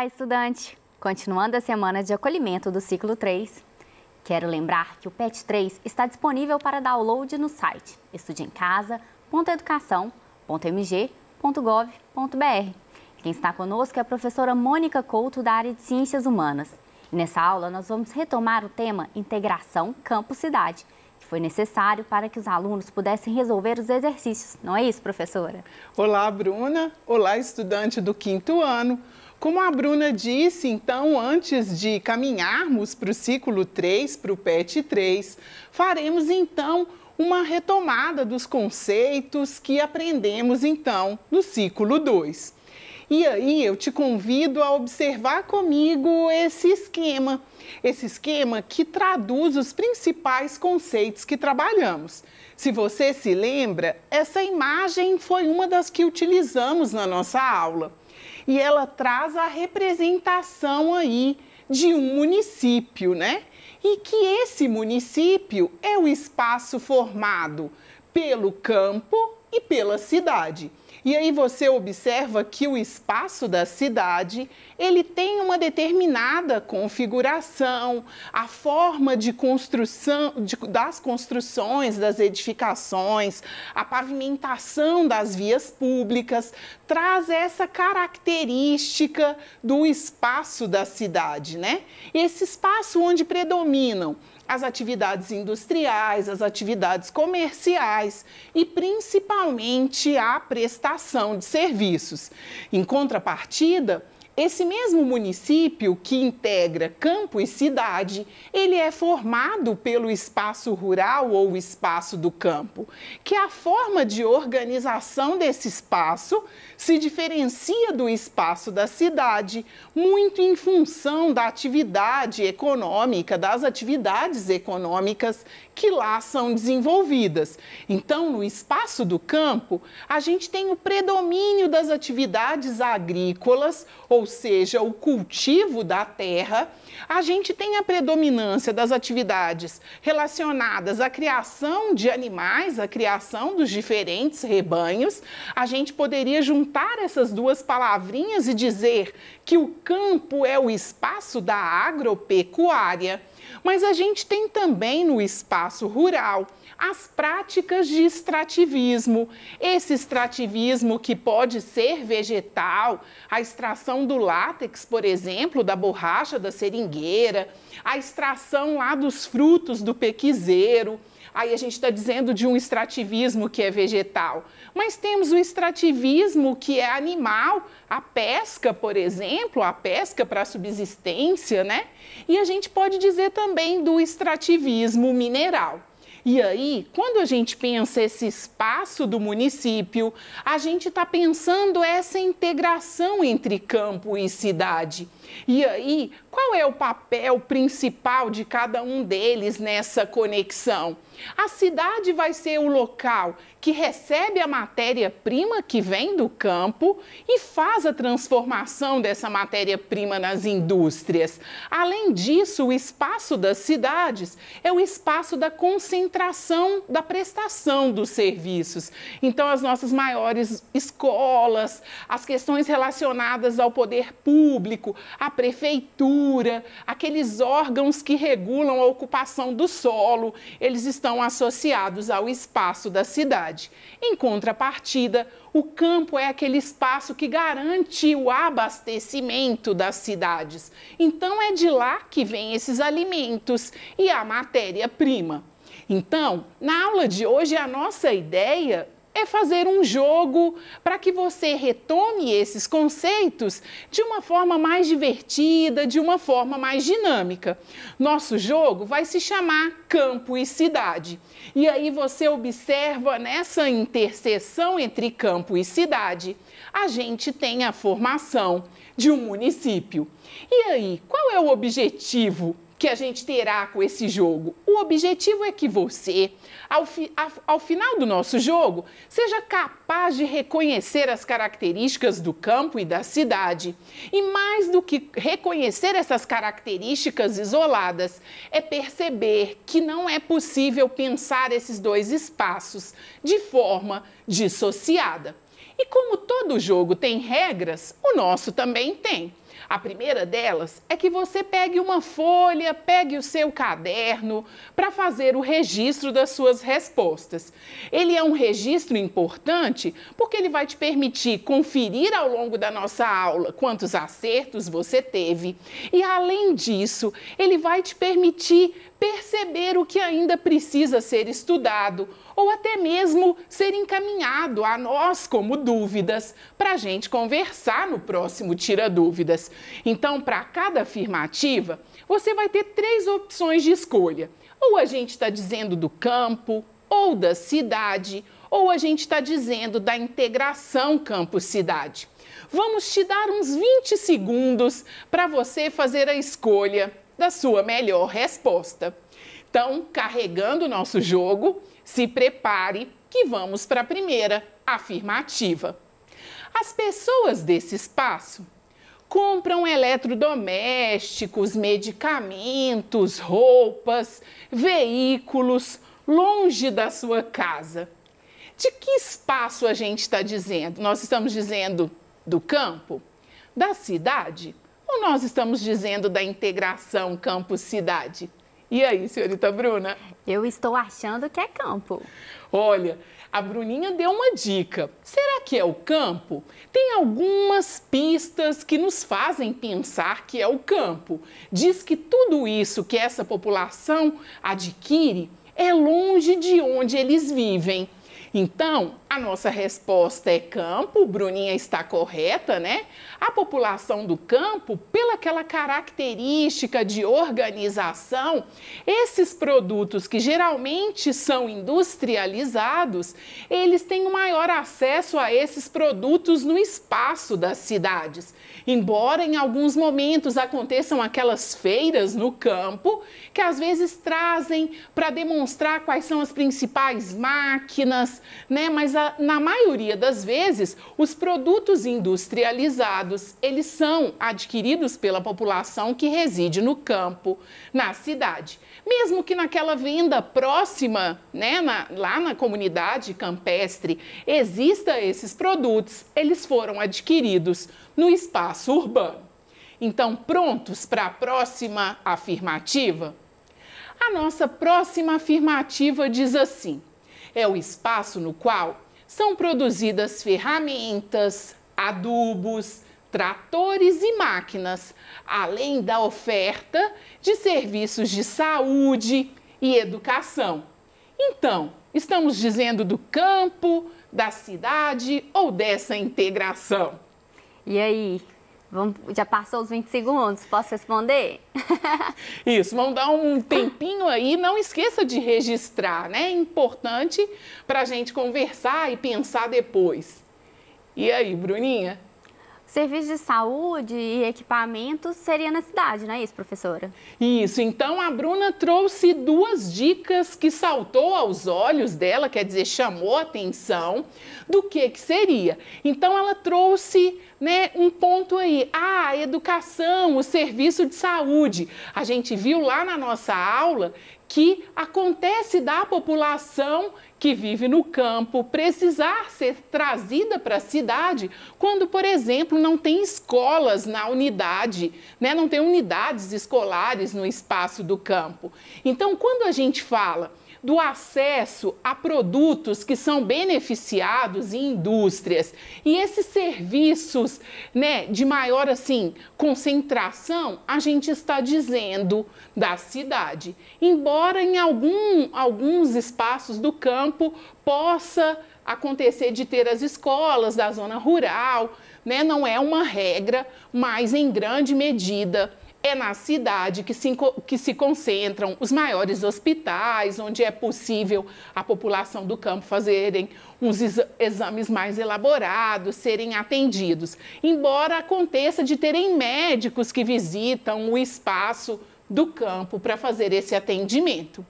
Olá, estudante! Continuando a semana de acolhimento do ciclo 3, quero lembrar que o PET 3 está disponível para download no site estudeemcasa.educação.mg.gov.br. Quem está conosco é a professora Mônica Couto, da área de Ciências Humanas. E nessa aula nós vamos retomar o tema Integração Campo-Cidade, que foi necessário para que os alunos pudessem resolver os exercícios. Não é isso, professora? Olá, Bruna. Olá, estudante do 5º ano. Como a Bruna disse, então, antes de caminharmos para o ciclo 3, para o PET 3, faremos, então, uma retomada dos conceitos que aprendemos, então, no ciclo 2. E aí, eu te convido a observar comigo esse esquema que traduz os principais conceitos que trabalhamos. Se você se lembra, essa imagem foi uma das que utilizamos na nossa aula. E ela traz a representação aí de um município, né? E que esse município é o espaço formado pelo campo e pela cidade. E aí você observa que o espaço da cidade, ele tem uma determinada configuração, a forma de construção, das construções, das edificações, a pavimentação das vias públicas, traz essa característica do espaço da cidade, né? Esse espaço onde predominam as atividades industriais, as atividades comerciais e principalmente a prestação de serviços. Em contrapartida, esse mesmo município que integra campo e cidade, ele é formado pelo espaço rural ou espaço do campo, que a forma de organização desse espaço se diferencia do espaço da cidade, muito em função da atividade econômica, das atividades econômicas que lá são desenvolvidas. Então, no espaço do campo, a gente tem o predomínio das atividades agrícolas, ou seja, o cultivo da terra. A gente tem a predominância das atividades relacionadas à criação de animais, à criação dos diferentes rebanhos. A gente poderia juntar essas duas palavrinhas e dizer que o campo é o espaço da agropecuária. Mas a gente tem também no espaço rural as práticas de extrativismo. Esse extrativismo que pode ser vegetal, a extração do látex, por exemplo, da borracha da seringueira, a extração lá dos frutos do pequizeiro. Aí a gente está dizendo de um extrativismo que é vegetal. Mas temos o extrativismo que é animal, a pesca, por exemplo, a pesca para subsistência, né? E a gente pode dizer também do extrativismo mineral. E aí, quando a gente pensa esse espaço do município, a gente está pensando essa integração entre campo e cidade. E aí, qual é o papel principal de cada um deles nessa conexão? A cidade vai ser o local que recebe a matéria-prima que vem do campo e faz a transformação dessa matéria-prima nas indústrias. Além disso, o espaço das cidades é o espaço da concentração da prestação dos serviços. Então, as nossas maiores escolas, as questões relacionadas ao poder público, a prefeitura, aqueles órgãos que regulam a ocupação do solo, eles estão associados ao espaço da cidade. Em contrapartida, o campo é aquele espaço que garante o abastecimento das cidades. Então, é de lá que vêm esses alimentos e a matéria-prima. Então, na aula de hoje, a nossa ideia é fazer um jogo para que você retome esses conceitos de uma forma mais divertida, de uma forma mais dinâmica. Nosso jogo vai se chamar Campo e Cidade. E aí você observa nessa interseção entre campo e cidade, a gente tem a formação de um município. E aí, qual é o objetivo que a gente terá com esse jogo? O objetivo é que você, ao final do nosso jogo, seja capaz de reconhecer as características do campo e da cidade. E mais do que reconhecer essas características isoladas, é perceber que não é possível pensar esses dois espaços de forma dissociada. E como todo jogo tem regras, o nosso também tem. A primeira delas é que você pegue uma folha, pegue o seu caderno para fazer o registro das suas respostas. Ele é um registro importante porque ele vai te permitir conferir ao longo da nossa aula quantos acertos você teve e, além disso, ele vai te permitir perceber o que ainda precisa ser estudado ou até mesmo ser encaminhado a nós como dúvidas para a gente conversar no próximo Tira Dúvidas. Então, para cada afirmativa, você vai ter 3 opções de escolha. Ou a gente está dizendo do campo, ou da cidade, ou a gente está dizendo da integração campo-cidade. Vamos te dar uns 20 segundos para você fazer a escolha da sua melhor resposta. Então, carregando o nosso jogo, se prepare que vamos para a primeira afirmativa. As pessoas desse espaço compram eletrodomésticos, medicamentos, roupas, veículos longe da sua casa. De que espaço a gente está dizendo? Nós estamos dizendo do campo, da cidade? Ou nós estamos dizendo da integração campo-cidade? E aí, senhorita Bruna? Eu estou achando que é campo. Olha, a Bruninha deu uma dica. Será que é o campo? Tem algumas pistas que nos fazem pensar que é o campo. Diz que tudo isso que essa população adquire é longe de onde eles vivem. Então, a nossa resposta é campo, Bruninha está correta, né? A população do campo, pela aquela característica de organização, esses produtos que geralmente são industrializados, eles têm um maior acesso a esses produtos no espaço das cidades. Embora em alguns momentos aconteçam aquelas feiras no campo, que às vezes trazem para demonstrar quais são as principais máquinas, né? Mas na maioria das vezes, os produtos industrializados, eles são adquiridos pela população que reside no campo, na cidade. Mesmo que naquela venda próxima, né, lá na comunidade campestre, exista esses produtos, eles foram adquiridos no espaço urbano. Então, prontos para a próxima afirmativa? A nossa próxima afirmativa diz assim: é o espaço no qual são produzidas ferramentas, adubos, tratores e máquinas, além da oferta de serviços de saúde e educação. Então, estamos dizendo do campo, da cidade ou dessa integração? E aí? Já passou os 20 segundos, posso responder? Isso, vamos dar um tempinho aí, não esqueça de registrar, né? É importante para a gente conversar e pensar depois. E aí, Bruninha? Serviço de saúde e equipamentos seria na cidade, não é isso, professora? Isso, então a Bruna trouxe 2 dicas que saltou aos olhos dela, quer dizer, chamou a atenção do que seria. Então ela trouxe, né, um ponto aí, a educação, o serviço de saúde. A gente viu lá na nossa aula que acontece da população que vive no campo precisar ser trazida para a cidade quando, por exemplo, não tem escolas na unidade, né? Não tem unidades escolares no espaço do campo. Então, quando a gente fala do acesso a produtos que são beneficiados em indústrias e esses serviços, né, de maior assim concentração, a gente está dizendo da cidade. Embora em alguns espaços do campo possa acontecer de ter as escolas da zona rural, né, não é uma regra, mas em grande medida é na cidade que se concentram os maiores hospitais, onde é possível a população do campo fazerem uns exames mais elaborados, serem atendidos. Embora aconteça de terem médicos que visitam o espaço do campo para fazer esse atendimento.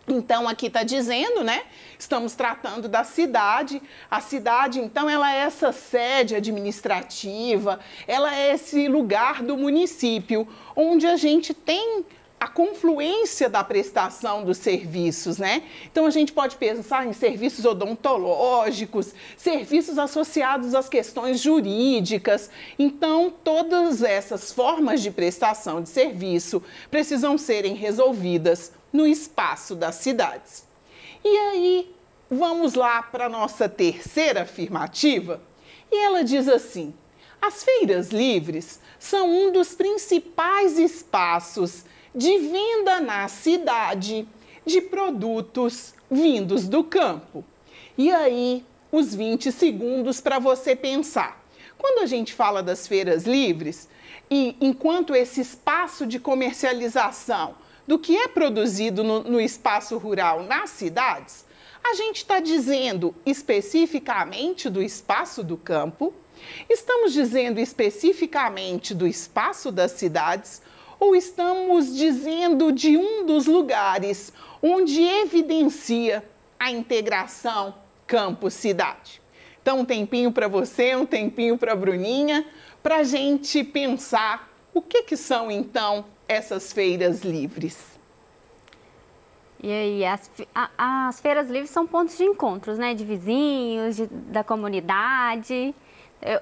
Então, aqui está dizendo, né? Estamos tratando da cidade. A cidade, então, ela é essa sede administrativa, ela é esse lugar do município onde a gente tem a confluência da prestação dos serviços, né? Então, a gente pode pensar em serviços odontológicos, serviços associados às questões jurídicas. Então, todas essas formas de prestação de serviço precisam serem resolvidas no espaço das cidades. E aí, vamos lá para a nossa terceira afirmativa? E ela diz assim: as feiras livres são um dos principais espaços de venda na cidade de produtos vindos do campo. E aí, os 20 segundos para você pensar. Quando a gente fala das feiras livres, e enquanto esse espaço de comercialização do que é produzido no espaço rural nas cidades, a gente está dizendo especificamente do espaço do campo, estamos dizendo especificamente do espaço das cidades, ou estamos dizendo de um dos lugares onde evidencia a integração campo-cidade? Então, um tempinho para você, um tempinho para a Bruninha, para a gente pensar o que são, então, essas feiras livres. E aí, as feiras livres são pontos de encontros, né? De vizinhos, da comunidade.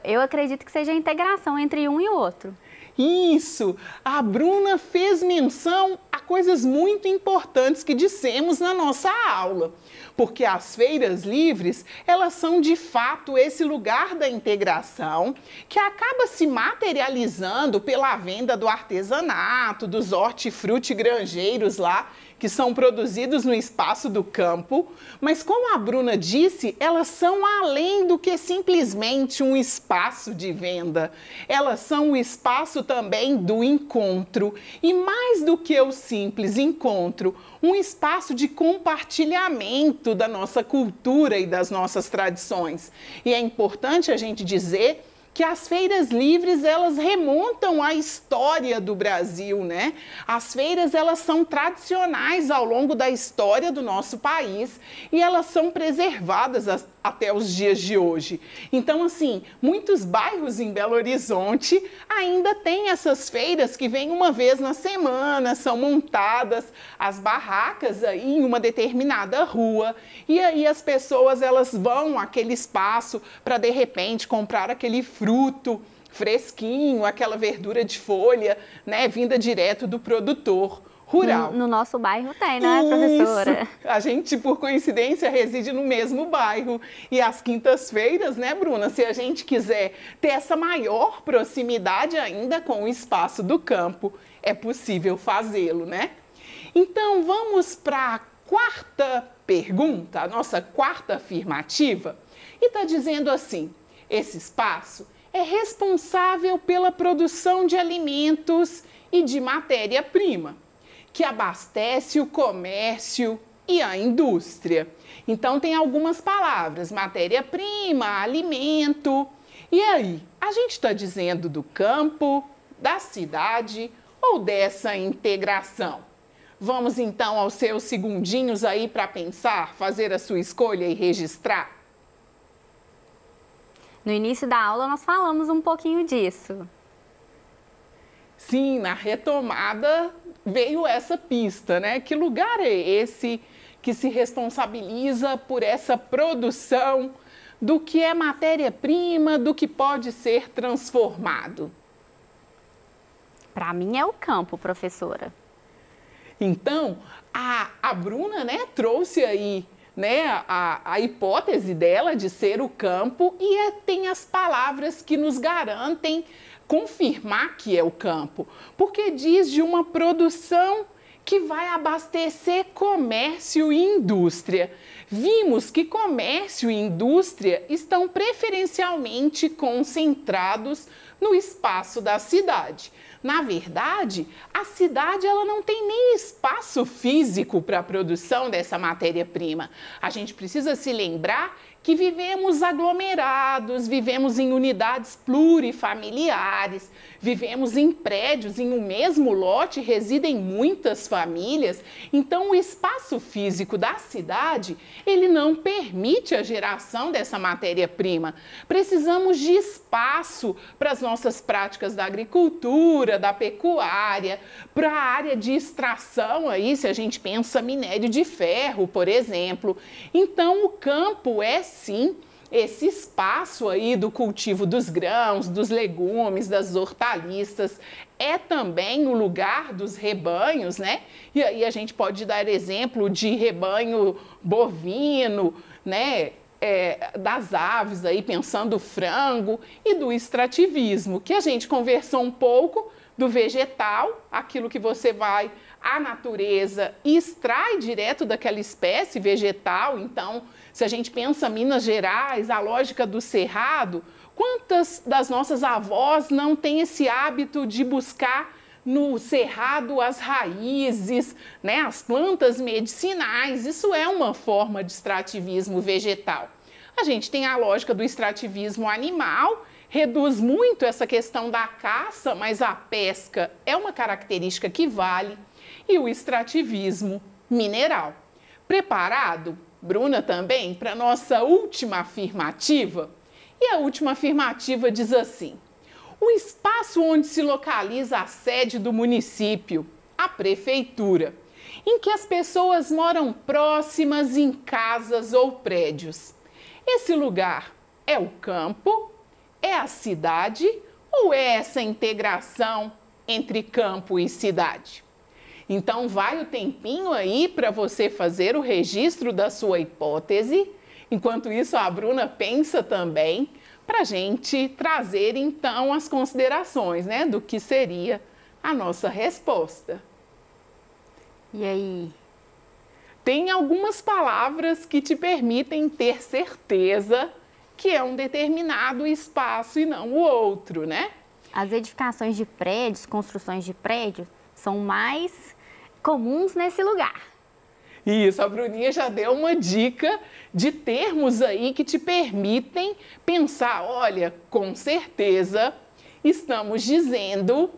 Eu acredito que seja a integração entre um e o outro. Isso! A Bruna fez menção a coisas muito importantes que dissemos na nossa aula. Porque as feiras livres, elas são de fato esse lugar da integração que acaba se materializando pela venda do artesanato, dos hortifrutigranjeiros lá, que são produzidos no espaço do campo, mas como a Bruna disse, elas são além do que simplesmente um espaço de venda. Elas são o espaço também do encontro e mais do que o simples encontro, um espaço de compartilhamento da nossa cultura e das nossas tradições. E é importante a gente dizer que as feiras livres, elas remontam à história do Brasil, né? As feiras, elas são tradicionais ao longo da história do nosso país e elas são preservadas até os dias de hoje. Então, assim, muitos bairros em Belo Horizonte ainda têm essas feiras que vêm uma vez na semana, são montadas as barracas aí em uma determinada rua e aí as pessoas, elas vão àquele espaço para, de repente, comprar aquele fruto fresquinho, aquela verdura de folha, né, vinda direto do produtor rural. No nosso bairro tem, né, professora? Isso. A gente, por coincidência, reside no mesmo bairro. E às quintas-feiras, né, Bruna, se a gente quiser ter essa maior proximidade ainda com o espaço do campo, é possível fazê-lo, né? Então, vamos para a quarta pergunta, a nossa quarta afirmativa. E está dizendo assim: esse espaço é responsável pela produção de alimentos e de matéria-prima, que abastece o comércio e a indústria. Então, tem algumas palavras: matéria-prima, alimento. E aí, a gente está dizendo do campo, da cidade ou dessa integração? Vamos então aos seus segundinhos aí para pensar, fazer a sua escolha e registrar. No início da aula nós falamos um pouquinho disso. Sim, na retomada veio essa pista, né? Que lugar é esse que se responsabiliza por essa produção do que é matéria-prima, do que pode ser transformado? Para mim é o campo, professora. Então, a Bruna, né, trouxe aí, né, a hipótese dela de ser o campo e tem as palavras que nos garantem confirmar que é o campo, porque diz de uma produção que vai abastecer comércio e indústria. Vimos que comércio e indústria estão preferencialmente concentrados no espaço da cidade. Na verdade, a cidade, ela não tem nem espaço físico para a produção dessa matéria-prima. A gente precisa se lembrar que vivemos aglomerados, vivemos em unidades plurifamiliares, vivemos em prédios, em um mesmo lote residem muitas famílias, então o espaço físico da cidade, ele não permite a geração dessa matéria-prima. Precisamos de espaço para as nossas práticas da agricultura, da pecuária, para a área de extração aí, se a gente pensa minério de ferro, por exemplo. Então o campo é sim esse espaço aí do cultivo dos grãos, dos legumes, das hortaliças, é também o lugar dos rebanhos, né? E aí a gente pode dar exemplo de rebanho bovino, né? Das aves aí, pensando frango, e do extrativismo, que a gente conversou um pouco do vegetal, aquilo que você vai à natureza e extrai direto daquela espécie vegetal. Então, se a gente pensa Minas Gerais, a lógica do cerrado, quantas das nossas avós não têm esse hábito de buscar no cerrado as raízes, né, as plantas medicinais? Isso é uma forma de extrativismo vegetal. A gente tem a lógica do extrativismo animal, reduz muito essa questão da caça, mas a pesca é uma característica que vale, e o extrativismo mineral. Preparado, Bruna, também para a nossa última afirmativa? E a última afirmativa diz assim: o espaço onde se localiza a sede do município, a prefeitura, em que as pessoas moram próximas em casas ou prédios. Esse lugar é o campo, é a cidade ou é essa integração entre campo e cidade? Então, vai o tempinho aí para você fazer o registro da sua hipótese. Enquanto isso, a Bruna pensa também para a gente trazer, então, as considerações, né, do que seria a nossa resposta. E aí? Tem algumas palavras que te permitem ter certeza que é um determinado espaço e não o outro, né? As edificações de prédios, construções de prédios, são mais comuns nesse lugar. Isso, a Bruninha já deu uma dica de termos aí que te permitem pensar, olha, com certeza estamos dizendo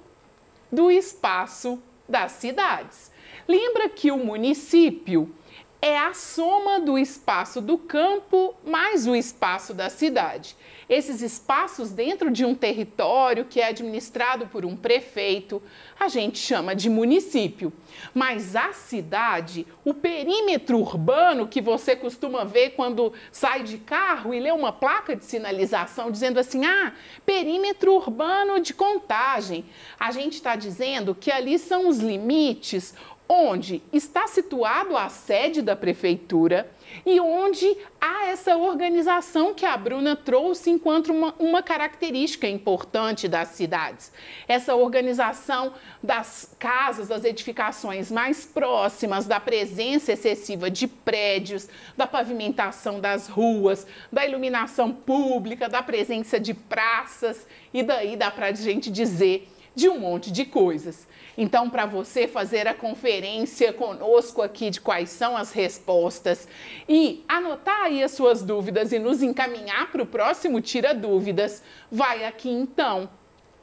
do espaço das cidades. Lembra que o município é a soma do espaço do campo mais o espaço da cidade. Esses espaços dentro de um território que é administrado por um prefeito, a gente chama de município. Mas a cidade, o perímetro urbano que você costuma ver quando sai de carro e lê uma placa de sinalização dizendo assim, perímetro urbano de Contagem. A gente está dizendo que ali são os limites onde está situado a sede da prefeitura e onde há essa organização que a Bruna trouxe enquanto uma característica importante das cidades. Essa organização das casas, das edificações mais próximas, da presença excessiva de prédios, da pavimentação das ruas, da iluminação pública, da presença de praças, e daí dá para a gente dizer de um monte de coisas. Então, para você fazer a conferência conosco aqui de quais são as respostas e anotar aí as suas dúvidas e nos encaminhar para o próximo Tira Dúvidas, vai aqui então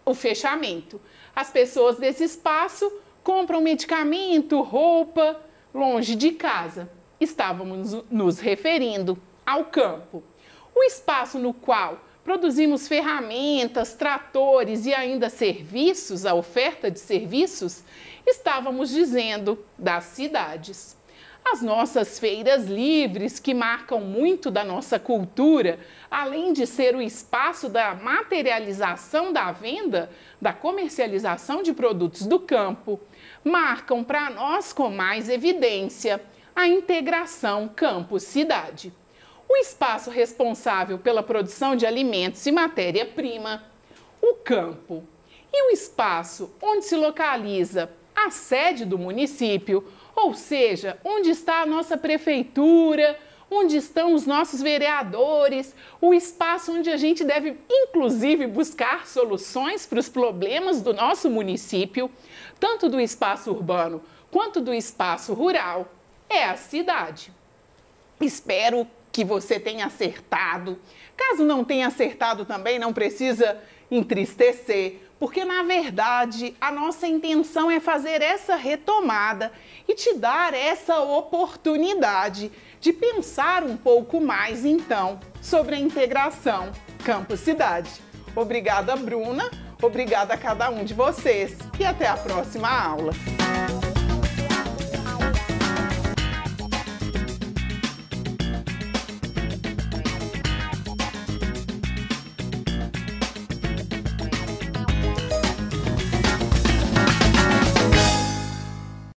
o fechamento. As pessoas desse espaço compram medicamento, roupa, longe de casa. Estávamos nos referindo ao campo. O espaço no qual produzimos ferramentas, tratores e ainda serviços, a oferta de serviços, estávamos dizendo das cidades. As nossas feiras livres, que marcam muito da nossa cultura, além de ser o espaço da materialização da venda, da comercialização de produtos do campo, marcam para nós com mais evidência a integração campo-cidade. O espaço responsável pela produção de alimentos e matéria-prima, o campo, e o espaço onde se localiza a sede do município, ou seja, onde está a nossa prefeitura, onde estão os nossos vereadores, o espaço onde a gente deve, inclusive, buscar soluções para os problemas do nosso município, tanto do espaço urbano quanto do espaço rural, é a cidade. Espero que você tenha acertado. Caso não tenha acertado também, não precisa entristecer, porque na verdade a nossa intenção é fazer essa retomada e te dar essa oportunidade de pensar um pouco mais então sobre a integração campus-cidade. Obrigada, Bruna, obrigada a cada um de vocês e até a próxima aula.